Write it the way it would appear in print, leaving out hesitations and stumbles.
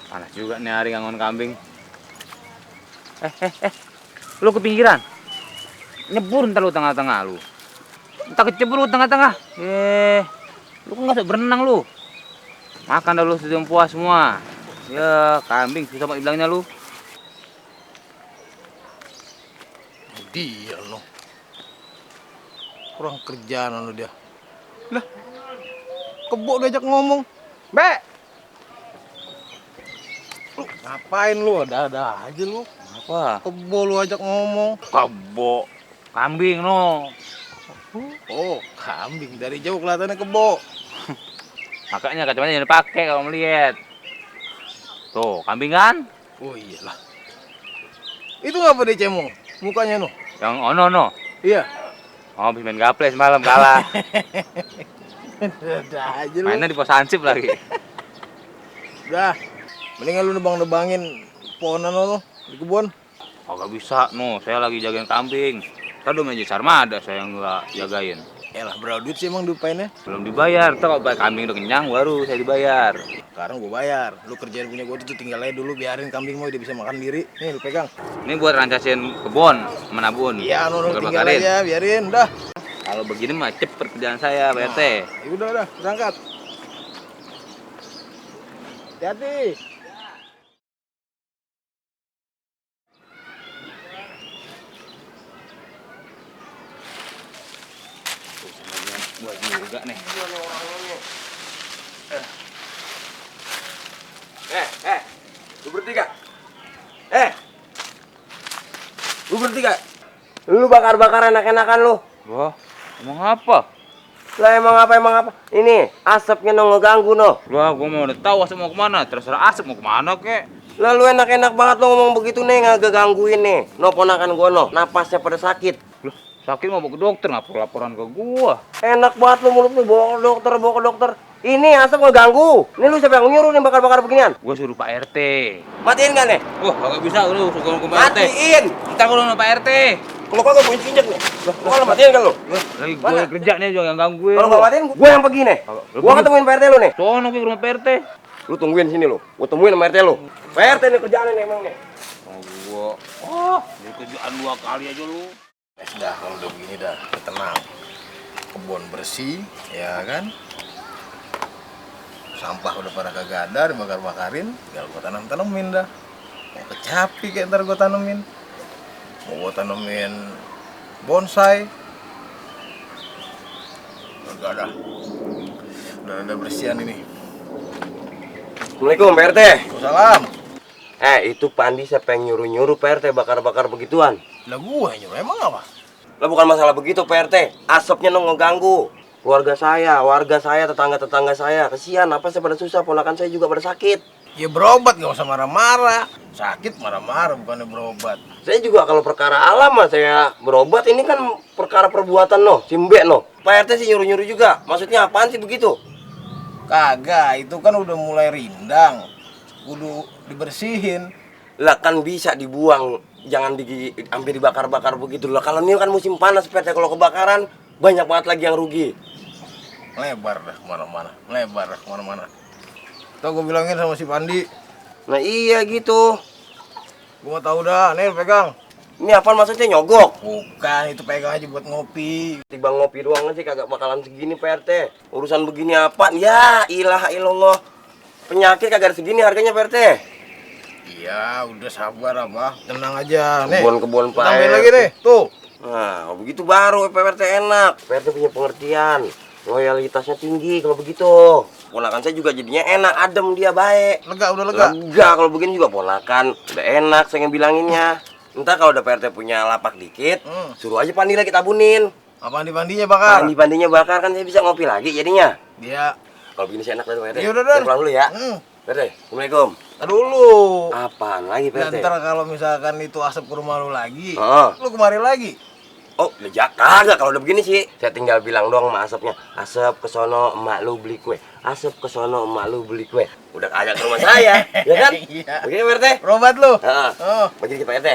Panas juga nih hari ngangon kambing. Lu ke pinggiran? Nyebur ntar lu tengah-tengah lu. Entar kecebur lu tengah-tengah. Lu kok nggak berenang lu? Makan dah lu sudah puas semua. Ya, kambing susah banget bilangnya lu. Dia lo. Kurang kerjaan lo dia. Lah, kebo diajak ngomong. Be! Lu ngapain lu? Ada-ada aja lu. Apa? Kebo lu ajak ngomong. Kebo. Kambing no. Oh, kambing. Dari jauh kelihatannya kebo. Makanya kacamata jangan dipakai kalau melihat. Tuh, kambing kan? Oh iyalah. Itu ngapa dia cemong? Mukanya no. Yang ono no. Iya. Oh, habis main gaple semalam kalah. Ada aja lu. Mainnya di pos hansip lagi. Udah. Mendingan lu nebang-nebangin pohonan lo di kebun. Oh, gak bisa no. Saya lagi jagain kambing. Tadi main jadi sarmada saya nggak jagain. Elah, berapa duit sih emang diupainnya? Belum dibayar. Tuh kalau kambing udah kenyang baru saya dibayar. Sekarang gue bayar. Lu kerjain punya gue tuh tinggal aja dulu, biarin kambing mau dia bisa makan diri. Nih lu pegang. Ini buat rancasin kebun menabun. Iya, lu tinggal aja, biarin. Dah. Kalau begini mah cepet kerjaan saya, Pak RT. Ya udah, berangkat. Hati-hati. Buat juga nih. Lu berhenti gak? Lu berhenti gak? Lu bakar-bakar enak-enakan lu. Wah, emang apa? Lah emang apa? Ini asapnya no ngeganggu no. Wah, gua mau udah tahu asap mau kemana. Terserah asap mau kemana kek. Lah lu enak-enak banget lo ngomong begitu nih, nggak gangguin nih. No ponakan gua no, napasnya pada sakit. Loh, sakit mau bawa ke dokter, ngapa laporan ke gua? Enak banget lu mulut lu, bawa ke dokter. Ini asap ngeganggu. Ini lu siapa yang nyuruh nih bakar-bakar beginian? Gua suruh Pak RT. Matiin gak nih? Wah, kagak bisa lu suruh ke Pak RT. Matiin. Kita kalau sama Pak RT. Kalau kagak gue injek nih. Kalau matiin kan lu? Lagi gua kerja nih jangan gangguin. Kalau nggak matiin, gue yang pergi nih. Gua ketemuin Pak RT lu nih. Sono ke rumah Pak RT. Lu tungguin sini lu. Gua temuin sama RT lu. Pak RT nih kerjaan nih emang nih. Ini kerjaan 2 kali aja lu. Dah, kalau udah begini dah, tenang. Kebun bersih, ya kan? Sampah udah pada kagak ada, dibakar-bakarin, tinggal gua tanam-tanemin dah. Mau kecapi kayak ntar gua tanemin. Mau gua tanemin bonsai. Enggak dah. Udah ada bersihan ini. Assalamualaikum Pak RT. Salam. Itu Pandi siapa yang nyuruh Pak RT bakar-bakar begituan? Lah gua yang nyuruh, emang apa? Lah bukan masalah begitu Pak RT. Asapnya no ngeganggu warga saya, tetangga-tetangga saya. Kesian, apa saya pada susah, ponakan saya juga pada sakit. Ya berobat, gak usah marah-marah. Sakit marah-marah, bukannya berobat. Saya juga kalau perkara alam mah saya berobat. Ini kan perkara perbuatan no, simbe no. Pak RT sih nyuruh-nyuruh juga. Maksudnya apaan sih begitu? Kagak, itu kan udah mulai rindang. Kudu dibersihin. Lah kan bisa dibuang, jangan hampir dibakar-bakar begitu lah. Kalau ini kan musim panas Pak RT, kalau kebakaran banyak banget lagi yang rugi. Melebar dah kemana-mana. Tuh gue bilangin sama si Pandi. Nah iya gitu. Gue mau tahu dah, nih pegang. Ini apaan maksudnya, nyogok? Bukan, itu pegang aja buat ngopi. Tiba ngopi doang sih kagak bakalan segini Pak RT. Urusan begini apa? Ya ilah ilallah. Penyakit kagak ada segini harganya Pak RT. Iya, udah sabar abah. Tenang aja, nih. Kebun Pak tambahin RT. lagi nih, tuh. Nah, kalau begitu baru Pak RT enak. Pak RT punya pengertian. Loyalitasnya tinggi kalau begitu. Ponakan saya juga jadinya enak, adem dia, baik. Udah lega. Lega kalau begini juga ponakan. Udah enak saya ngebilanginnya. Entar kalau udah Pak RT punya lapak dikit, suruh aja Pandi lagi tabunin. Apaan dipandinya bakar? Pandi-pandinya bakar kan saya bisa ngopi lagi jadinya. Dia. Kalau begini saya enak dari Pak RT. Ya udah, Saya pulang dulu ya. Pak RT, Assalamualaikum. Dulu. Apaan lagi Pak RT? Ntar kalau misalkan itu asap ke rumah lu lagi, Oh. lu kemari lagi. Oh, ya kagak kalau udah begini sih. Saya tinggal bilang doang sama asapnya. Asap ke sono emak lu beli kue. Asap ke sono emak lu beli kue. Udah kagak ke rumah saya, ya kan? Iya. Begini Pak RT. Berobat lu. Heeh. Oh. Begini Pak RT.